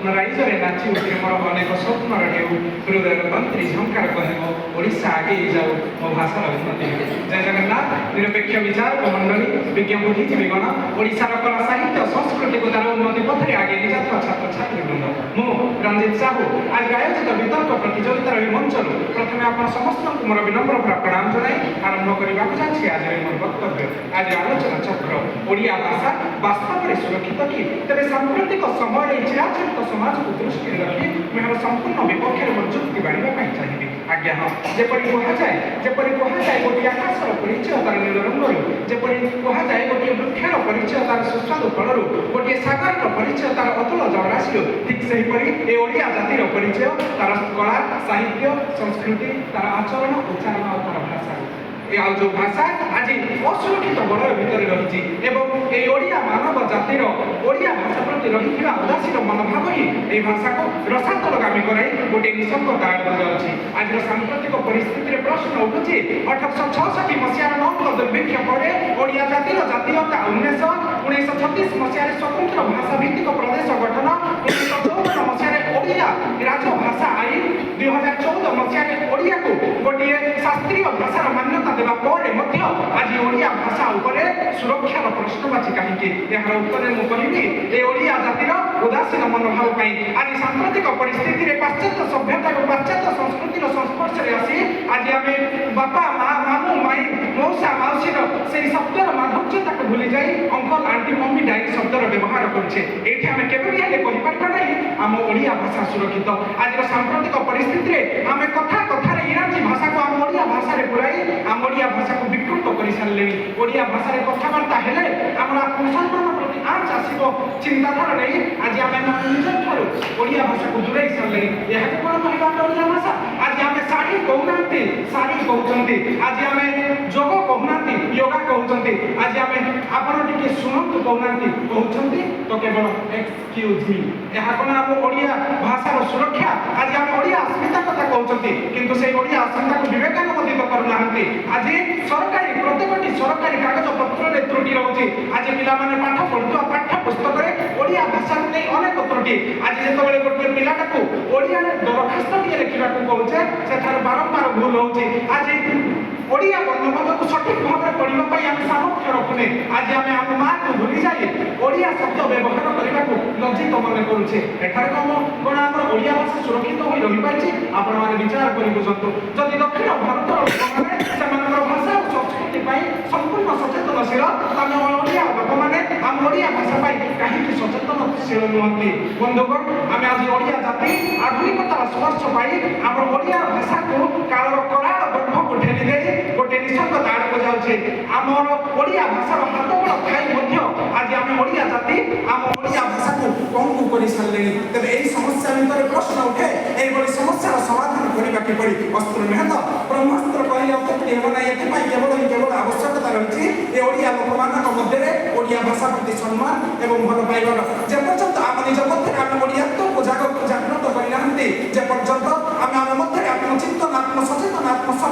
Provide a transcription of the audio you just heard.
ରାଇଜରେ ନାଚି ଉଠେ ମୋର ଅନେକ ସ୍ୱପ୍ନର ଢେଉ ହୃଦୟର ତନ୍ତ୍ରୀ ଝଙ୍କାର କହିବ ଓଡ଼ିଶା ଆଗେଇ ଯାଉ ମୋ ଭାଷାର ଉନ୍ନତି ହେଉ। ଜୟ ଜଗନ୍ନାଥ। ନିରପେକ୍ଷ ବିଚାରକ ମଣ୍ଡଳୀ, ବିଜ୍ଞ ବୁଦ୍ଧିଜୀବୀଗଣ, ଓଡ଼ିଶାର କଳା ସାହିତ୍ୟ ସଂସ୍କୃତିକୁ ତାର ଉନ୍ନତି ପଥରେ ଆଗେଇ ନେଇଯାଉଥିବା ଛାତ୍ରଛାତ୍ରୀବୃନ୍ଦ, ମୁଁ ରଞ୍ଜିତ ସାହୁ ଆଜି ଆୟୋଜିତ ବିତର୍କ ପ୍ରତିଯୋଗିତାର ଏହି ମଞ୍ଚରୁ ପ୍ରଥମେ ଆପଣ ସମସ୍ତଙ୍କୁ ମୋର ବିନମ୍ର ପ୍ରଣାମ ଜଣାଇ ଆରମ୍ଭ କରିବାକୁ ଯାଉଛି ଆଜିର ମୋର ବକ୍ତବ୍ୟ। ଆଜି ଆଲୋଚନା ଚକ୍ର ଓଡ଼ିଆ ଭାଷା ବାସ୍ତବରେ ସୁରକ୍ଷିତ କି? ତେବେ ସାମ୍ପ୍ରତିକ ସମୟରେ ଏହି ଚିରାଚରିତ ସମାଜକୁ ଦୃଷ୍ଟିରେ ରଖି ମୁଁ ଏହାର ସମ୍ପୂର୍ଣ୍ଣ ବିପକ୍ଷରେ ମୋର ଯୁକ୍ତି ବାଢ଼ିବା ପାଇଁ ଚାହିଁବି। ଆଜ୍ଞା ହଁ, ଯେପରି କୁହାଯାଏ ଗୋଟିଏ ଆକାଶର ପରିଚୟ ତାର ନୀଳ ରଙ୍ଗରୁ, ଯେପରି କୁହାଯାଏ ଗୋଟିଏ ବୃକ୍ଷର ପରିଚୟ ତାର ସୁସ୍ୱାଦୁ ଫଳରୁ, ଗୋଟିଏ ସାଗରର ପରିଚୟ ତାର ଅତୁଳ ଜଳରାଶିରୁ, ଠିକ୍ ସେହିପରି ଏ ଓଡ଼ିଆ ଜାତିର ପରିଚୟ ତାର କଳା, ସାହିତ୍ୟ, ସଂସ୍କୃତି, ତାର ଆଚରଣ, ଉଚ୍ଚାରଣ ଓ ତାର ଭାଷା। ଆଉ ଯେଉଁ ଭାଷା ଆଜି ଅସୁରକ୍ଷିତ ବଳୟ ଭିତରେ ରହିଛି ଏବଂ এই ଓଡ଼ିଆ ମାନବ ଜାତିର ଓଡ଼ିଆ ଭାଷା ପ୍ରତି ରହିଥିବା ଉଦାସୀନ ମନୋଭାବ ହିଁ ଏହି ଭାଷାକୁ ରସାତଳଗାମୀ କରାଇ ଗୋଟିଏ ନିଃସଙ୍ଗତା ଆଡ଼କୁ ଯାଉଛି। ଆଜିର ସାମ୍ପ୍ରତିକ ପରିସ୍ଥିତିରେ ପ୍ରଶ୍ନ ଉଠୁଛି, 1866 ମସିହାର ନୌକ ଦୁର୍ଭିକ୍ଷ ପରେ ଓଡ଼ିଆ ଜାତିର ଜାତୀୟତା ଉନ୍ମେଷ, 1936 ମସିହାରେ ସ୍ୱତନ୍ତ୍ର ଭାଷା ଭିତ୍ତିକ ପ୍ରଦେଶ ଗଠନ, 1954 ମସିହାରେ ଓଡ଼ିଆ ରାଜଭାଷା ଆଇନ, 2014 ମସିହାରେ ଓଡ଼ିଆକୁ ଗୋଟିଏ ଶାସ୍ତ୍ରୀୟ ଭାଷାର ମାନ୍ୟତା ଦେବା ପରେ ମଧ୍ୟ ଆଜି ଓଡ଼ିଆ ଭାଷା ଉପରେ ସୁରକ୍ଷାର ପ୍ରଶ୍ନବାଚୀ କାହିଁକି? ଏହାର ଉତ୍ତରରେ ମୁଁ କହିବି, ଏ ଓଡ଼ିଆ ଜାତିର ଉଦାସୀନ ମନୋଭାବ ପାଇଁ ଆଜି ସାମ୍ପ୍ରତିକ ପରିସ୍ଥିତିରେ ପାଶ୍ଚାତ୍ୟ ସଭ୍ୟତା ଏବଂ ପାଶ୍ଚାତ୍ୟ ସଂସ୍କୃତିର ସଂସ୍ପର୍ଶରେ ଆସି ଆଜି ଆମେ ବାପା, ମା, ମାମୁଁ, ମାଇଁ, ମଉସା, ମାଉସୀର ସେହି ଶବ୍ଦର ମାଧୁର୍ଯ୍ୟତାକୁ ଭୁଲି ଯାଇ ଅଙ୍କଲ, ଆଣ୍ଟି, ମମ୍ମି, ଡାଡି ଶବ୍ଦର ବ୍ୟବହାର କରୁଛେ। ଏଇଠି ଆମେ କେବେ ବି ହେଲେ କହିପାରିବା ନାହିଁ ଆମ ଓଡ଼ିଆ ଭାଷା ସୁରକ୍ଷିତ। ଆଜିର ସାମ୍ପ୍ରତିକ ପରିସ୍ଥିତିରେ ଆମେ କଥାରେ ଇଂରାଜୀ ଭାଷାକୁ ଆମ ଓଡ଼ିଆ ଭାଷାରେ ପୁରାଇ ଆମ ଓଡ଼ିଆ ଭାଷାକୁ ବିକୃତ କରିସାରିଲେଣି। ଓଡ଼ିଆ ଭାଷାରେ କଥାବାର୍ତ୍ତା ହେଲେ ଆମର ଆତ୍ମସମ୍ମାନ ପ୍ରତି ଆଞ୍ଚ ଆସିବ ଚିନ୍ତାଧାରା ନେଇ ଆଜି ଆମେ ନିଜଠାରୁ ଓଡ଼ିଆ ଭାଷାକୁ ଦୂରେଇ ସାରିଲେଣି। ଏହାକୁ କ'ଣ କହିବା ଆମେ ଓଡ଼ିଆ ଭାଷା? ଆଜି ଆମେ ଶାଢ଼ୀ କହୁନାହାନ୍ତି, ଶାଢ଼ୀ କହୁଛନ୍ତି। ଆଜି ଆମେ ଯୋଗ କହୁନାହାନ୍ତି, ୟୋଗା କହୁଛନ୍ତି। ଆଜି ଆମେ ଆପଣ ଟିକେ ଶୁଣନ୍ତୁ କହୁନାହାନ୍ତି, କହୁଛନ୍ତି ତ କେବଳ ଏକ୍ସକ୍ୟୁଜ୍ ମି। ଏହା କ'ଣ ଆମ ଓଡ଼ିଆ ଭାଷାର ସୁରକ୍ଷା? ଆଜି ଆମେ ଓଡ଼ିଆ अस्मिता କଥା କହୁଛନ୍ତି, କିନ୍ତୁ ସେଇ ଓଡ଼ିଆ अस्मिताକୁ ବିବେକାନୁମୋଦିତ କରୁନାହାନ୍ତି। ଆଜି ପ୍ରତ୍ୟେକଟି ସରକାରୀ କାଗଜପତ୍ରରେ ତ୍ରୁଟି ରହୁଛି। ଆଜି ପିଲାମାନେ ପାଠ ପଢୁଥିବା ପାଠ୍ୟ ପୁସ୍ତକରେ ଓଡ଼ିଆ ଭାଷାକୁ ନେଇ ଅନେକ ତ୍ରୁଟି। ଆଜି ଯେତେବେଳେ ଗୋଟିଏ ପିଲାଟାକୁ ଓଡ଼ିଆରେ ଦରଖାସ୍ତଟିଏ ଲେଖିବାକୁ କହୁଛେ, ସେଠାରେ ବାରମ୍ବାର ଭୁଲ ହେଉଛି। ଆଜି ଓଡ଼ିଆ ବର୍ଣ୍ଣବୋଧକୁ ସଠିକ୍ ଭାବରେ ପଢ଼ିବା ପାଇଁ ଆମେ ସାମର୍ଥ୍ୟ ରଖୁନେ। ଆଜି ଆମେ ଆମ ମାଆକୁ ଭୁଲି ଯାଇ ଓଡ଼ିଆ ଶବ୍ଦ ବ୍ୟବହାର କରିବାକୁ ଲଜ୍ଜିତ ମନେ କରୁଛେ। ଏଠାରେ କ'ଣ ଆମର ଓଡ଼ିଆ ଭାଷା ସୁରକ୍ଷିତ ହୋଇ ରହିପାରିଛି? ଆପଣମାନେ ବିଚାର କରି ବୁଝନ୍ତୁ। ଯଦି ଦକ୍ଷିଣ ଭାରତର ଲୋକମାନେ ସେମାନଙ୍କର ଭାଷା ଓ ସଂସ୍କୃତି ପାଇଁ ସମ୍ପୂର୍ଣ୍ଣ ସଚେତନଶୀଳ, ଆମେ ଓଡ଼ିଆ ଲୋକମାନେ ଆମ ଓଡ଼ିଆ ଭାଷା ପାଇଁ କାହିଁକି ସଚେତନଶୀଳ ନୁହନ୍ତି? ବନ୍ଧୁଗଣ, ଆମେ ଆଜି ଓଡ଼ିଆ ଜାତି ଆଧୁନିକତାର ସ୍ପର୍ଶ ପାଇ ଆମର ଓଡ଼ିଆ ଭାଷାକୁ କାଳର କରାଳ ଗର୍ଭକୁ ଠେଲି ଦେଇ ଗୋଟିଏ ନିଃସଙ୍ଗତା ଆଡ଼କୁ ଯାଉଛି। ଆମର ଓଡ଼ିଆ ଭାଷାର ହାତଗୋଡ଼ ଥାଇ ମଧ୍ୟ ଆଜି ଆମେ ଓଡ଼ିଆ ଜାତି ଆମ ଓଡ଼ିଆ ଭାଷାକୁ ପଙ୍ଗୁ କରିସାରିଲେଣି। ତେବେ ଏହି ସମସ୍ୟା ଭିତରେ ପ୍ରଶ୍ନ ଉଠେ, ଏହିଭଳି ସମସ୍ୟାର ସମାଧାନ କରିବା କିପରି? ଅସ୍ତ୍ର ନୁହେଁ ତ ବ୍ରହ୍ମାସ୍ତ୍ର କହିଲେ ଅତ୍ୟୁକ୍ତି ହେବ ନାହିଁ। ଏଥିପାଇଁ କେବଳ ଆବଶ୍ୟକତା ରହିଛି ଏ ଓଡ଼ିଆ ଲୋକମାନଙ୍କ ମଧ୍ୟରେ ଓଡ଼ିଆ ଭାଷା ପ୍ରତି ସମ୍ମାନ ଏବଂ ଭଲ ପାଇବାର। ଯେପର୍ଯ୍ୟନ୍ତ ଆମ ନିଜ ମଧ୍ୟରେ ଆମେ ଓଡ଼ିଆତ୍ୱକୁ ଜାଗ୍ରତ କରିନାହାନ୍ତି, ଯେ ପର୍ଯ୍ୟନ୍ତ ଆମେ ଆମ ମଧ୍ୟରେ ଆତ୍ମଚିନ୍ତନ, ଆତ୍ମସଚେତନ,